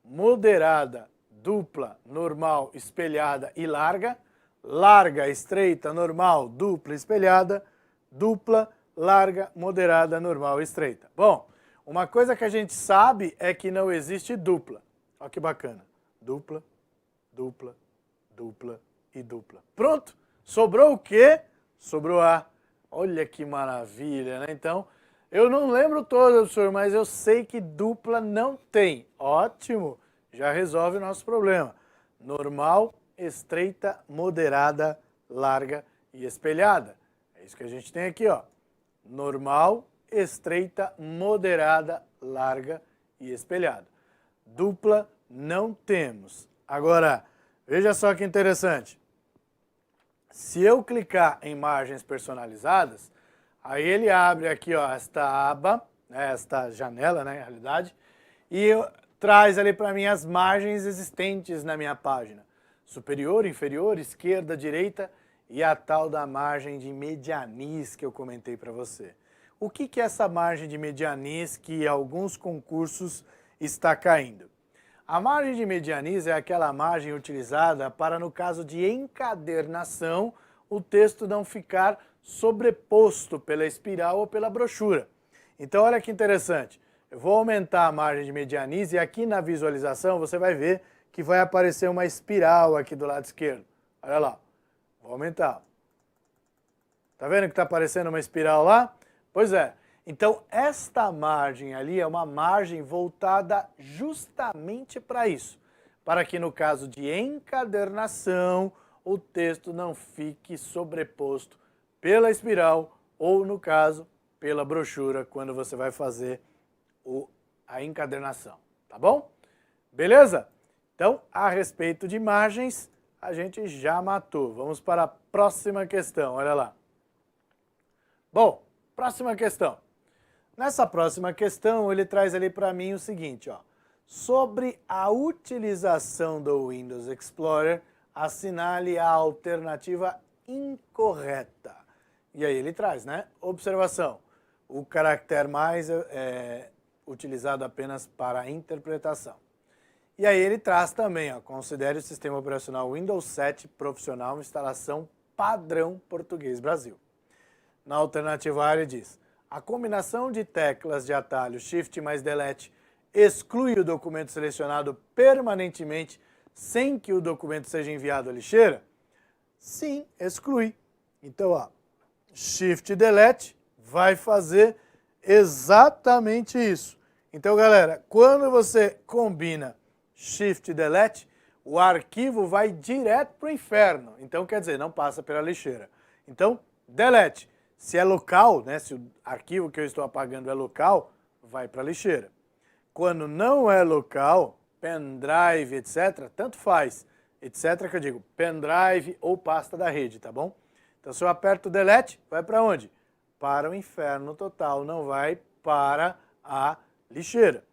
Speaker 1: Moderada, dupla, normal, espelhada e larga. Larga, estreita, normal, dupla, espelhada. Dupla, larga, moderada, normal e estreita. Bom, uma coisa que a gente sabe é que não existe dupla. Olha que bacana. Dupla, dupla, dupla e dupla. Pronto. Sobrou o quê? sobre o A. Olha que maravilha, né? Então, eu não lembro todo, professor, mas eu sei que dupla não tem. Ótimo, já resolve o nosso problema. Normal, estreita, moderada, larga e espelhada. É isso que a gente tem aqui, ó. Normal, estreita, moderada, larga e espelhada. Dupla não temos. Agora, veja só que interessante. Se eu clicar em margens personalizadas, aí ele abre aqui, ó, esta aba, né, esta janela, né, na realidade, e traz ali para mim as margens existentes na minha página. Superior, inferior, esquerda, direita e a tal da margem de medianis que eu comentei para você. O que é essa margem de medianis que alguns concursos está caindo? A margem de medianis é aquela margem utilizada para, no caso de encadernação, o texto não ficar sobreposto pela espiral ou pela brochura. Então, olha que interessante. Eu vou aumentar a margem de medianis e aqui na visualização você vai ver que vai aparecer uma espiral aqui do lado esquerdo. Olha lá. Vou aumentar. Tá vendo que está aparecendo uma espiral lá? Pois é. Então, esta margem ali é uma margem voltada justamente para isso. Para que no caso de encadernação, o texto não fique sobreposto pela espiral ou, no caso, pela brochura, quando você vai fazer a encadernação. Tá bom? Beleza? Então, a respeito de margens, a gente já matou. Vamos para a próxima questão. Olha lá. Bom, próxima questão. Nessa próxima questão, ele traz ali para mim o seguinte, ó. Sobre a utilização do Windows Explorer, assinale a alternativa incorreta. E aí ele traz, né? Observação. O caractere mais é utilizado apenas para a interpretação. E aí ele traz também, ó, considere o sistema operacional Windows 7 profissional instalação padrão português Brasil. Na alternativa A ele diz, a combinação de teclas de atalho Shift mais Delete exclui o documento selecionado permanentemente sem que o documento seja enviado à lixeira? Sim, exclui. Então, ó, Shift Delete vai fazer exatamente isso. Então, galera, quando você combina Shift Delete, o arquivo vai direto para o inferno. Então, quer dizer, não passa pela lixeira. Então, Delete. Se é local, né, se o arquivo que eu estou apagando é local, vai para a lixeira. Quando não é local, pendrive, etc., tanto faz, etc., que eu digo, pendrive ou pasta da rede, tá bom? Então, se eu aperto Delete, vai para onde? Para o inferno total, não vai para a lixeira.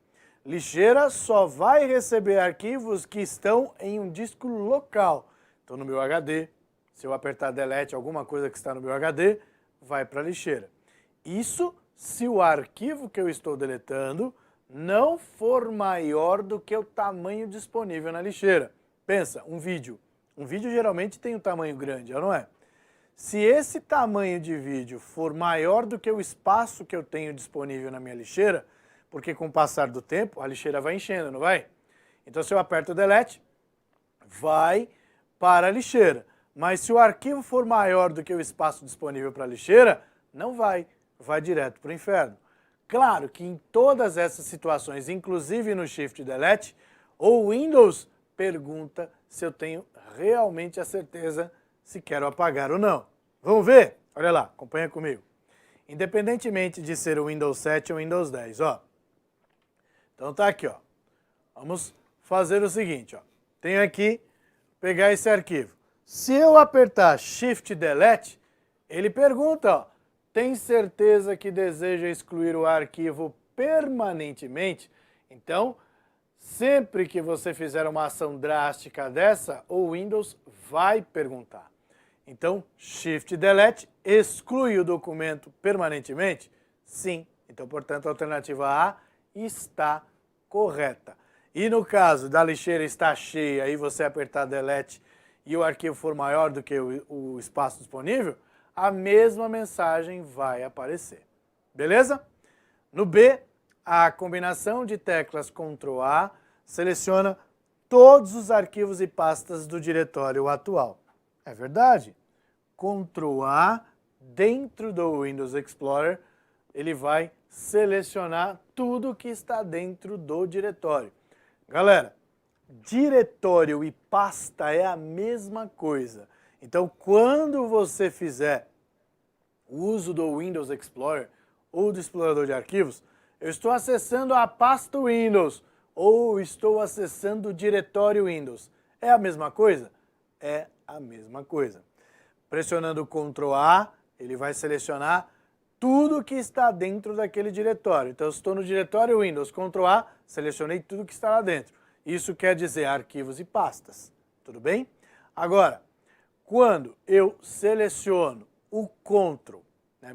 Speaker 1: Lixeira só vai receber arquivos que estão em um disco local. Então, no meu HD, se eu apertar Delete, alguma coisa que está no meu HD, vai para a lixeira. Isso se o arquivo que eu estou deletando não for maior do que o tamanho disponível na lixeira. Pensa, um vídeo. Um vídeo geralmente tem um tamanho grande, não é? Se esse tamanho de vídeo for maior do que o espaço que eu tenho disponível na minha lixeira, porque com o passar do tempo a lixeira vai enchendo, não vai? Então se eu aperto Delete, vai para a lixeira. Mas se o arquivo for maior do que o espaço disponível para a lixeira, não vai, vai direto para o inferno. Claro que em todas essas situações, inclusive no Shift Delete, o Windows pergunta se eu tenho realmente a certeza se quero apagar ou não. Vamos ver? Olha lá, acompanha comigo. Independentemente de ser o Windows 7 ou Windows 10, ó. Então tá aqui, ó. Vamos fazer o seguinte, ó. Tenho aqui, pegar esse arquivo. Se eu apertar Shift Delete, ele pergunta, ó, tem certeza que deseja excluir o arquivo permanentemente? Então, sempre que você fizer uma ação drástica dessa, o Windows vai perguntar. Então, Shift Delete exclui o documento permanentemente? Sim. Então, portanto, a alternativa A está correta. E no caso da lixeira estar cheia e você apertar Delete e o arquivo for maior do que o espaço disponível, a mesma mensagem vai aparecer. Beleza? No B, a combinação de teclas Ctrl A seleciona todos os arquivos e pastas do diretório atual. É verdade. Ctrl A dentro do Windows Explorer, ele vai selecionar tudo que está dentro do diretório. Galera, diretório e pasta é a mesma coisa. Então, quando você fizer o uso do Windows Explorer ou do explorador de arquivos, eu estou acessando a pasta Windows ou estou acessando o diretório Windows. É a mesma coisa? É a mesma coisa. Pressionando o Ctrl A, ele vai selecionar tudo que está dentro daquele diretório. Então, eu estou no diretório Windows, Ctrl A, selecionei tudo que está lá dentro. Isso quer dizer arquivos e pastas. Tudo bem? Agora, quando eu seleciono o Ctrl,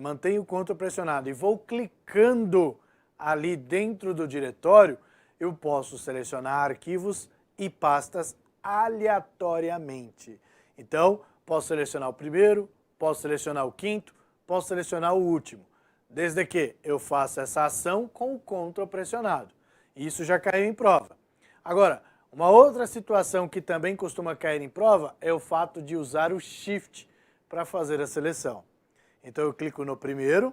Speaker 1: mantenho o Ctrl pressionado e vou clicando ali dentro do diretório, eu posso selecionar arquivos e pastas aleatoriamente. Então, posso selecionar o primeiro, posso selecionar o quinto, posso selecionar o último, desde que eu faça essa ação com o Ctrl pressionado. Isso já caiu em prova. Agora, uma outra situação que também costuma cair em prova é o fato de usar o Shift para fazer a seleção. Então eu clico no primeiro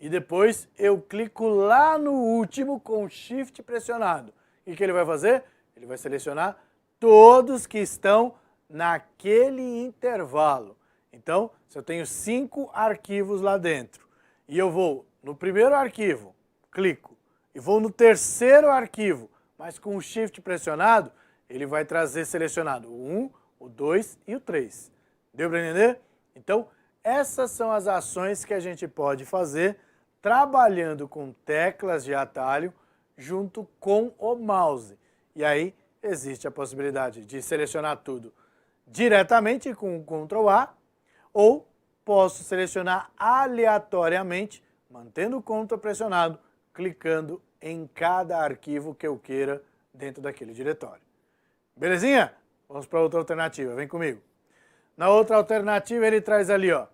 Speaker 1: e depois eu clico lá no último com o Shift pressionado. E o que ele vai fazer? Ele vai selecionar todos que estão naquele intervalo. Então, se eu tenho 5 arquivos lá dentro e eu vou no primeiro arquivo, clico, e vou no terceiro arquivo, mas com o Shift pressionado, ele vai trazer selecionado o 1, o 2 e o 3. Deu para entender? Então, essas são as ações que a gente pode fazer trabalhando com teclas de atalho junto com o mouse. E aí existe a possibilidade de selecionar tudo diretamente com o Ctrl A ou posso selecionar aleatoriamente, mantendo o Ctrl pressionado, clicando em cada arquivo que eu queira dentro daquele diretório. Belezinha? Vamos para outra alternativa, vem comigo. Na outra alternativa ele traz ali, ó.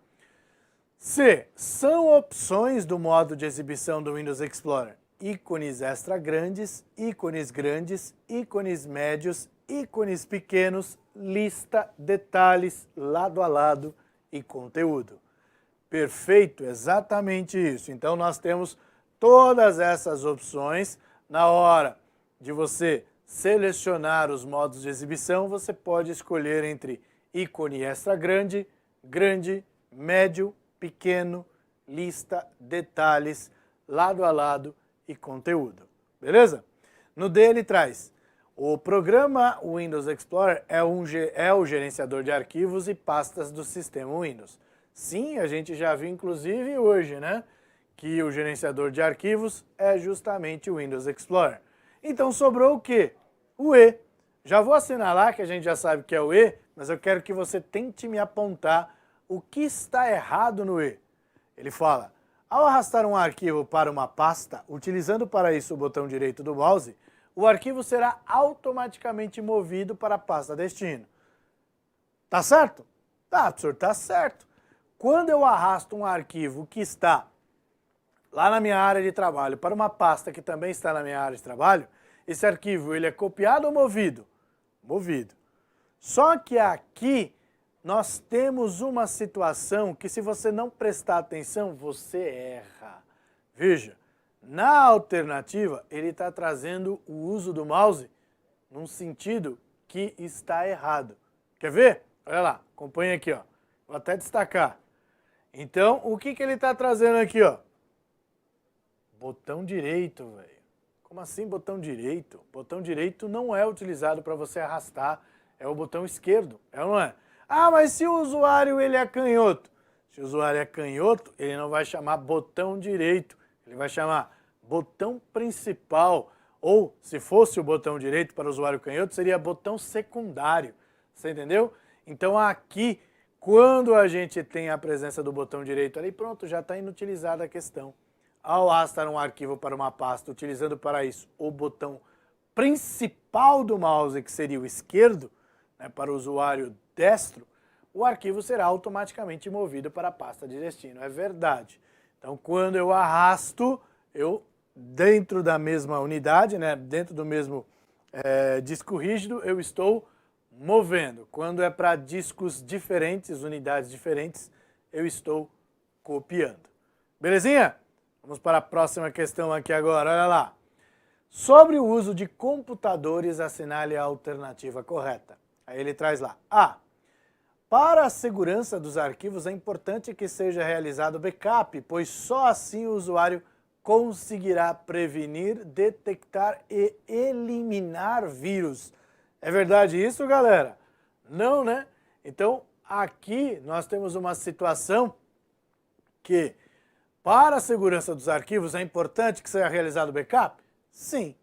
Speaker 1: C. São opções do modo de exibição do Windows Explorer. Ícones extra grandes, ícones médios, ícones pequenos, lista, detalhes, lado a lado e conteúdo. Perfeito, exatamente isso. Então nós temos todas essas opções. Na hora de você selecionar os modos de exibição, você pode escolher entre ícone extra grande, grande, médio, pequeno, lista, detalhes, lado a lado e conteúdo. Beleza? No D ele traz: o programa Windows Explorer é o gerenciador de arquivos e pastas do sistema Windows. Sim, a gente já viu inclusive hoje, né, que o gerenciador de arquivos é justamente o Windows Explorer. Então sobrou o quê? O E. Já vou assinalar que a gente já sabe que é o E, mas eu quero que você tente me apontar o que está errado no E. Ele fala: ao arrastar um arquivo para uma pasta, utilizando para isso o botão direito do mouse, o arquivo será automaticamente movido para a pasta destino. Tá certo? Tá, professor, tá certo. Quando eu arrasto um arquivo que está lá na minha área de trabalho para uma pasta que também está na minha área de trabalho, esse arquivo ele é copiado ou movido? Movido. Só que aqui nós temos uma situação que, se você não prestar atenção, você erra. Veja, na alternativa, ele está trazendo o uso do mouse num sentido que está errado. Quer ver? Olha lá, acompanha aqui, ó. Vou até destacar. Então, o que ele está trazendo aqui, ó? Botão direito, velho. Como assim botão direito? Botão direito não é utilizado para você arrastar, é o botão esquerdo, é ou não é? Ah, mas se o usuário ele é canhoto? Se o usuário é canhoto, ele não vai chamar botão direito, ele vai chamar botão principal. Ou, se fosse o botão direito para o usuário canhoto, seria botão secundário. Você entendeu? Então aqui, quando a gente tem a presença do botão direito ali, pronto, já está inutilizada a questão. Ao arrastar um arquivo para uma pasta, utilizando para isso o botão principal do mouse, que seria o esquerdo, né, para o usuário destro, o arquivo será automaticamente movido para a pasta de destino. É verdade. Então, quando eu arrasto, eu, dentro da mesma unidade, né, dentro do mesmo disco rígido, eu estou movendo. Quando é para discos diferentes, unidades diferentes, eu estou copiando. Belezinha? Vamos para a próxima questão aqui agora, olha lá. Sobre o uso de computadores, assinale a alternativa correta. Aí ele traz lá. A. Para a segurança dos arquivos é importante que seja realizado backup, pois só assim o usuário conseguirá prevenir, detectar e eliminar vírus. É verdade isso, galera? Não, né? Então, aqui nós temos uma situação que, para a segurança dos arquivos, é importante que seja realizado backup? Sim,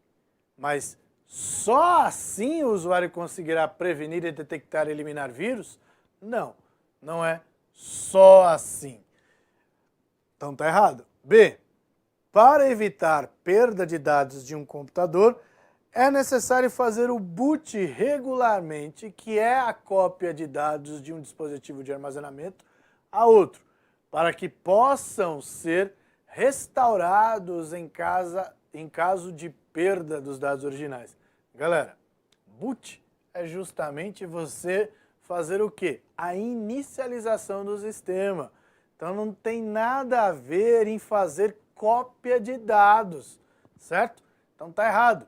Speaker 1: mas só assim o usuário conseguirá prevenir e detectar e eliminar vírus? Não, não é só assim. Então tá errado. B. Para evitar perda de dados de um computador, é necessário fazer o boot regularmente, que é a cópia de dados de um dispositivo de armazenamento a outro, para que possam ser restaurados em caso de perda dos dados originais. Galera, boot é justamente você fazer o quê? A inicialização do sistema. Então não tem nada a ver em fazer cópia de dados, certo? Então tá errado.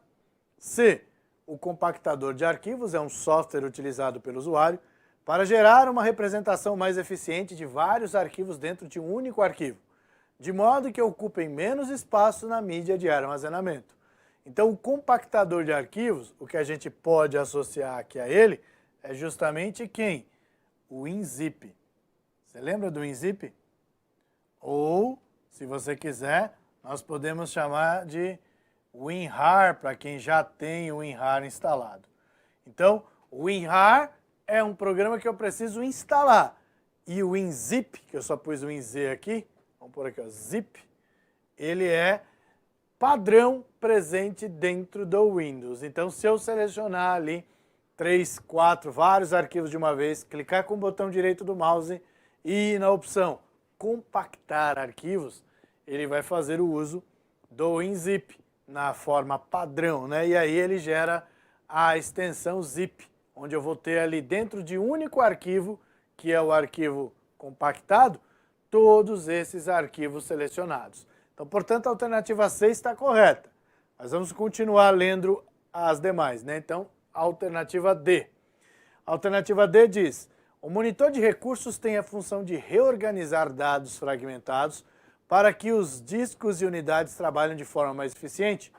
Speaker 1: C. O compactador de arquivos é um software utilizado pelo usuário para gerar uma representação mais eficiente de vários arquivos dentro de um único arquivo, de modo que ocupem menos espaço na mídia de armazenamento. Então o compactador de arquivos, o que a gente pode associar aqui a ele, é justamente quem? O WinZip. Você lembra do WinZip? Ou, se você quiser, nós podemos chamar de WinRAR, para quem já tem o WinRAR instalado. Então, o WinRAR é um programa que eu preciso instalar. E o WinZip, que eu só pus o WinZ aqui, vamos pôr aqui, ó, zip, ele é padrão presente dentro do Windows. Então, se eu selecionar ali 3, 4, vários arquivos de uma vez, clicar com o botão direito do mouse e ir na opção compactar arquivos, ele vai fazer o uso do WinZip na forma padrão, né? E aí ele gera a extensão zip, onde eu vou ter ali dentro de um único arquivo, que é o arquivo compactado, todos esses arquivos selecionados. Então, portanto, a alternativa C está correta. Mas vamos continuar lendo as demais, né? Então, a alternativa D. A alternativa D diz: o monitor de recursos tem a função de reorganizar dados fragmentados para que os discos e unidades trabalhem de forma mais eficiente,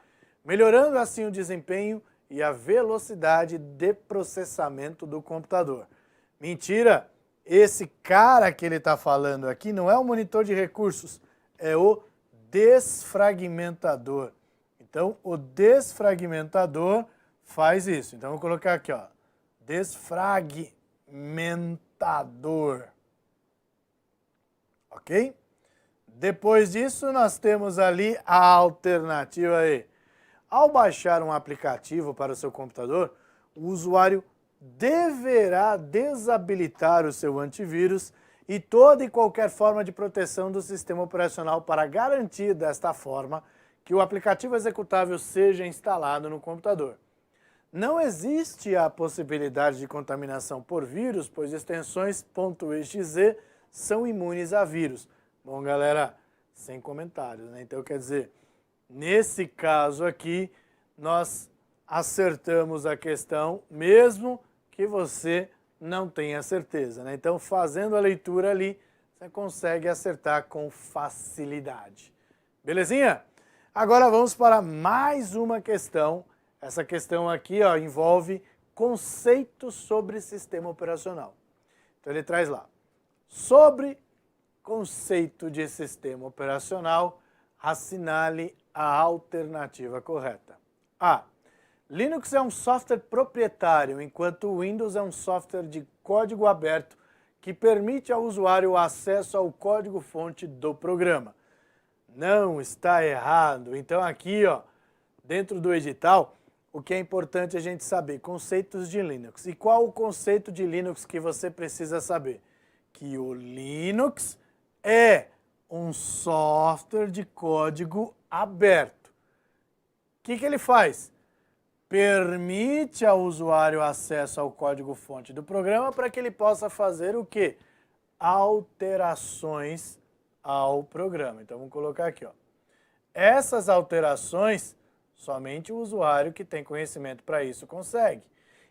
Speaker 1: melhorando assim o desempenho e a velocidade de processamento do computador. Mentira! Esse cara que ele está falando aqui não é o monitor de recursos, é o desfragmentador. Então, o desfragmentador faz isso. Então, vou colocar aqui, ó, desfragmentador. Ok? Depois disso, nós temos ali a alternativa E. Ao baixar um aplicativo para o seu computador, o usuário deverá desabilitar o seu antivírus e toda e qualquer forma de proteção do sistema operacional para garantir, desta forma, que o aplicativo executável seja instalado no computador. Não existe a possibilidade de contaminação por vírus, pois extensões .exe são imunes a vírus. Bom, galera, sem comentários, né? Então, quer dizer, nesse caso aqui, nós acertamos a questão, mesmo que você não tenha certeza, né? Então, fazendo a leitura ali, você consegue acertar com facilidade. Belezinha? Agora vamos para mais uma questão. Essa questão aqui, ó, envolve conceitos sobre sistema operacional. Então, ele traz lá. Sobre conceito de sistema operacional, assinale a alternativa correta. A. Linux é um software proprietário, enquanto o Windows é um software de código aberto que permite ao usuário o acesso ao código-fonte do programa. Não está errado. Então aqui, ó, dentro do edital, o que é importante a gente saber, conceitos de Linux. E qual o conceito de Linux que você precisa saber? Que o Linux é um software de código aberto. O que ele faz? Permite ao usuário acesso ao código-fonte do programa para que ele possa fazer o quê? Alterações ao programa. Então, vamos colocar aqui, ó. Essas alterações, somente o usuário que tem conhecimento para isso consegue.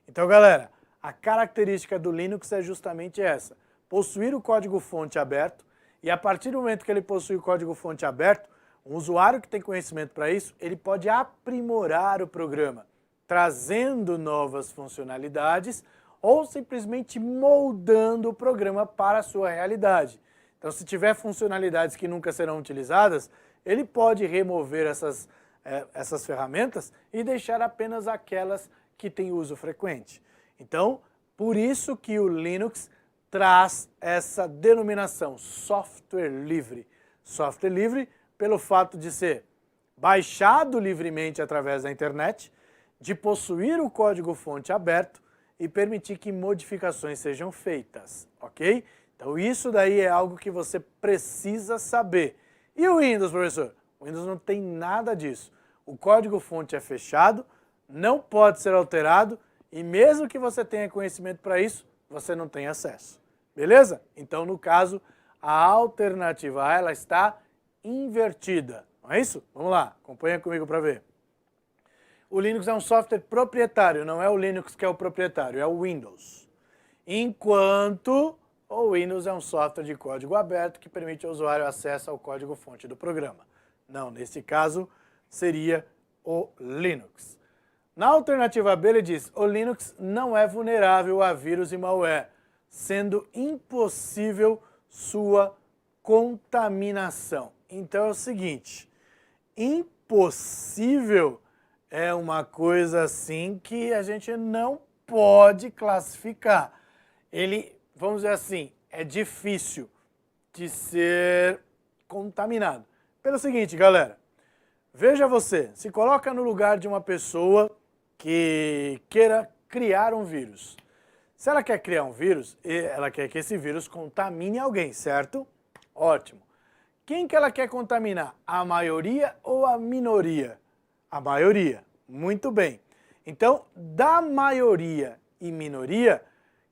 Speaker 1: Então, galera, a característica do Linux é justamente essa: possuir o código-fonte aberto, e a partir do momento que ele possui o código-fonte aberto, um usuário que tem conhecimento para isso, ele pode aprimorar o programa, trazendo novas funcionalidades ou simplesmente moldando o programa para a sua realidade. Então, se tiver funcionalidades que nunca serão utilizadas, ele pode remover essas ferramentas e deixar apenas aquelas que têm uso frequente. Então, por isso que o Linux traz essa denominação, software livre. Software livre pelo fato de ser baixado livremente através da internet, de possuir o código-fonte aberto e permitir que modificações sejam feitas, ok? Então isso daí é algo que você precisa saber. E o Windows, professor? O Windows não tem nada disso. O código-fonte é fechado, não pode ser alterado e mesmo que você tenha conhecimento para isso, você não tem acesso. Beleza? Então, no caso, a alternativa A ela está invertida. Não é isso? Vamos lá, acompanha comigo para ver. O Linux é um software proprietário, não é o Linux que é o proprietário, é o Windows. Enquanto o Windows é um software de código aberto que permite ao usuário acesso ao código-fonte do programa. Não, nesse caso seria o Linux. Na alternativa B ele diz: o Linux não é vulnerável a vírus e malware, sendo impossível sua contaminação. Então é o seguinte, impossível é uma coisa assim que a gente não pode classificar. Ele, vamos dizer assim, é difícil de ser contaminado. Pelo seguinte, galera, veja você, se coloca no lugar de uma pessoa que queira criar um vírus. Se ela quer criar um vírus, ela quer que esse vírus contamine alguém, certo? Ótimo. Quem que ela quer contaminar? A maioria ou a minoria? A maioria. Muito bem. Então, da maioria e minoria,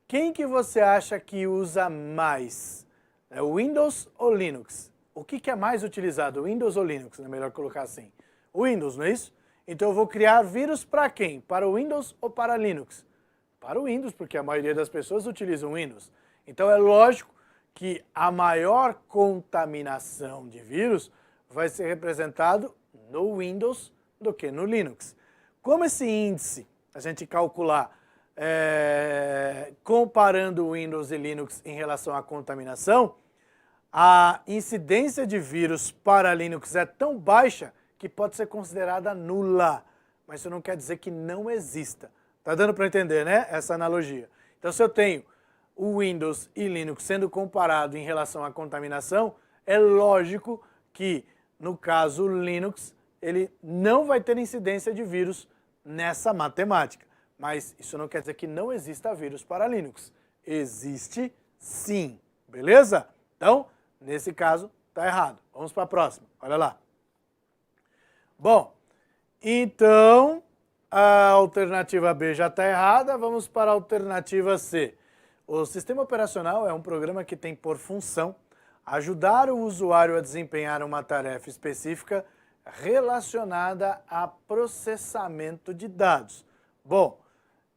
Speaker 1: quem que você acha que usa mais? É o Windows ou Linux? O que é mais utilizado, Windows ou Linux? É melhor colocar assim. O Windows, não é isso? Então eu vou criar vírus para quem? Para o Windows ou para Linux? Para o Windows, porque a maioria das pessoas utilizam Windows. Então é lógico que a maior contaminação de vírus vai ser representado no Windows do que no Linux. Como esse índice a gente calcular comparando Windows e Linux em relação à contaminação, a incidência de vírus para Linux é tão baixa que pode ser considerada nula. Mas isso não quer dizer que não exista. Tá dando para entender, né? Essa analogia. Então, se eu tenho o Windows e Linux sendo comparado em relação à contaminação, é lógico que, no caso, o Linux, ele não vai ter incidência de vírus nessa matemática. Mas isso não quer dizer que não exista vírus para Linux. Existe sim, beleza? Então, nesse caso, está errado. Vamos para a próxima, olha lá. Bom, então, a alternativa B já está errada, vamos para a alternativa C. O sistema operacional é um programa que tem por função ajudar o usuário a desempenhar uma tarefa específica relacionada a processamento de dados. Bom,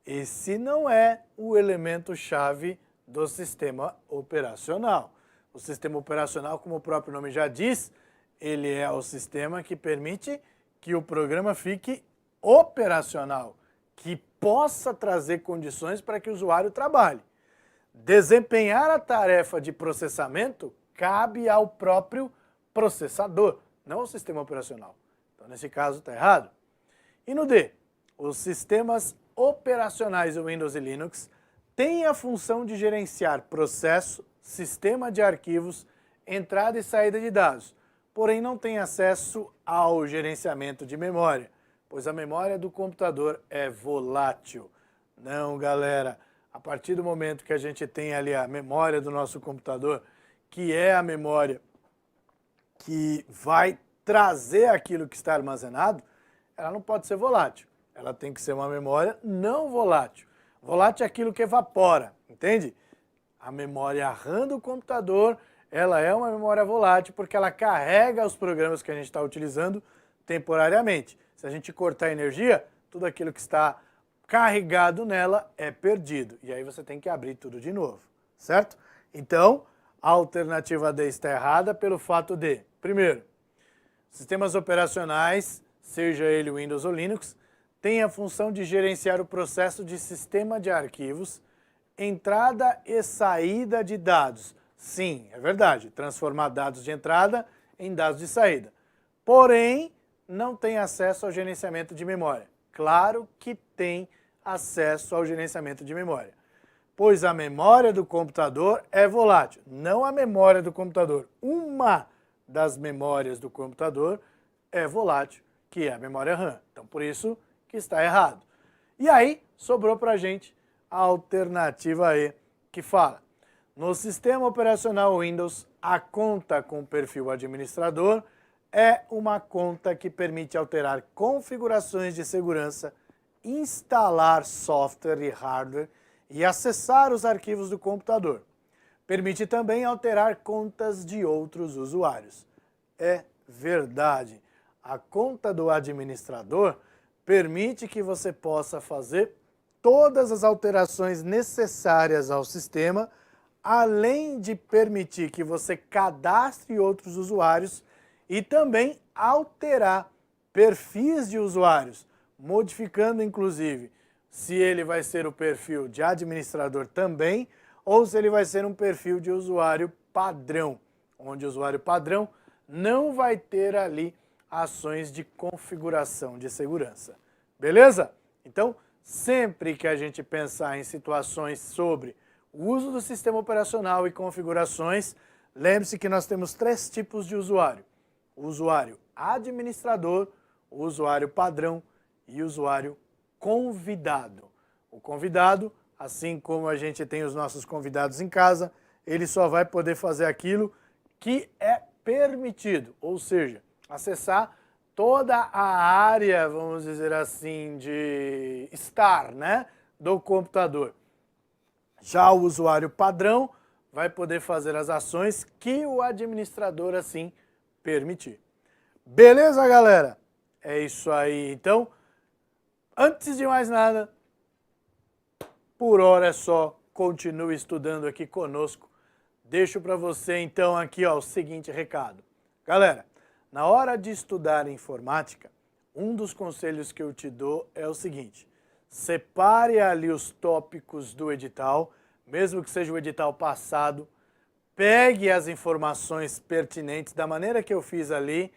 Speaker 1: esse não é o elemento-chave do sistema operacional. O sistema operacional, como o próprio nome já diz, ele é o sistema que permite que o programa fique operacional, que possa trazer condições para que o usuário trabalhe. Desempenhar a tarefa de processamento cabe ao próprio processador, não ao sistema operacional. Então, nesse caso, está errado. E no D, os sistemas operacionais do Windows e Linux têm a função de gerenciar processo, sistema de arquivos, entrada e saída de dados, porém não tem acesso ao gerenciamento de memória, pois a memória do computador é volátil. Não, galera, a partir do momento que a gente tem ali a memória do nosso computador, que é a memória que vai trazer aquilo que está armazenado, ela não pode ser volátil. Ela tem que ser uma memória não volátil. Volátil é aquilo que evapora, entende? A memória RAM do computador ela é uma memória volátil porque ela carrega os programas que a gente está utilizando temporariamente. Se a gente cortar a energia, tudo aquilo que está carregado nela é perdido. E aí você tem que abrir tudo de novo, certo? Então, a alternativa D está errada pelo fato de, primeiro, sistemas operacionais, seja ele Windows ou Linux, têm a função de gerenciar o processo de sistema de arquivos, entrada e saída de dados. Sim, é verdade, transformar dados de entrada em dados de saída. Porém, não tem acesso ao gerenciamento de memória. Claro que tem acesso ao gerenciamento de memória, pois a memória do computador é volátil, não a memória do computador. Uma das memórias do computador é volátil, que é a memória RAM. Então, por isso que está errado. E aí, sobrou para a gente a alternativa E, que fala: no sistema operacional Windows, a conta com perfil administrador é uma conta que permite alterar configurações de segurança, instalar software e hardware e acessar os arquivos do computador. Permite também alterar contas de outros usuários. É verdade. A conta do administrador permite que você possa fazer todas as alterações necessárias ao sistema, além de permitir que você cadastre outros usuários e também alterar perfis de usuários, modificando inclusive se ele vai ser o perfil de administrador também ou se ele vai ser um perfil de usuário padrão, onde o usuário padrão não vai ter ali ações de configuração de segurança. Beleza? Então, sempre que a gente pensar em situações sobre o uso do sistema operacional e configurações, lembre-se que nós temos 3 tipos de usuário: o usuário administrador, o usuário padrão e o usuário convidado. O convidado, assim como a gente tem os nossos convidados em casa, ele só vai poder fazer aquilo que é permitido, ou seja, acessar toda a área, vamos dizer assim, de estar, né, do computador. Já o usuário padrão vai poder fazer as ações que o administrador assim permitir. Beleza, galera? É isso aí. Então, antes de mais nada, por hora é só, continue estudando aqui conosco. Deixo para você então aqui ó, o seguinte recado. Galera, na hora de estudar informática, um dos conselhos que eu te dou é o seguinte: separe ali os tópicos do edital, mesmo que seja o edital passado, pegue as informações pertinentes da maneira que eu fiz ali,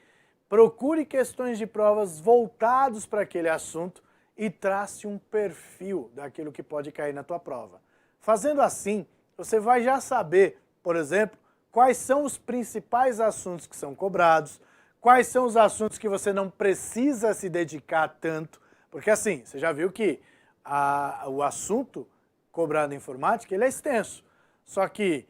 Speaker 1: procure questões de provas voltados para aquele assunto e trace um perfil daquilo que pode cair na tua prova. Fazendo assim, você vai já saber, por exemplo, quais são os principais assuntos que são cobrados, quais são os assuntos que você não precisa se dedicar tanto, porque assim, você já viu que o assunto cobrado em informática ele é extenso, só que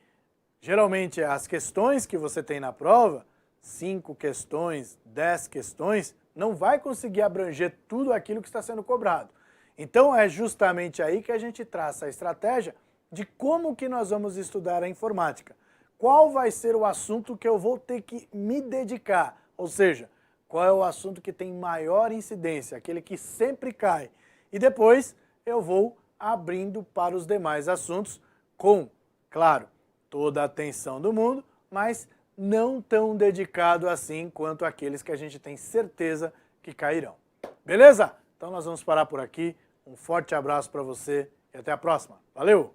Speaker 1: geralmente as questões que você tem na prova, 5 questões, 10 questões, não vai conseguir abranger tudo aquilo que está sendo cobrado. Então é justamente aí que a gente traça a estratégia de como que nós vamos estudar a informática. Qual vai ser o assunto que eu vou ter que me dedicar? Ou seja, qual é o assunto que tem maior incidência, aquele que sempre cai. E depois eu vou abrindo para os demais assuntos com, claro, toda a atenção do mundo, mas não tão dedicado assim quanto aqueles que a gente tem certeza que cairão. Beleza? Então nós vamos parar por aqui. Um forte abraço para você e até a próxima. Valeu!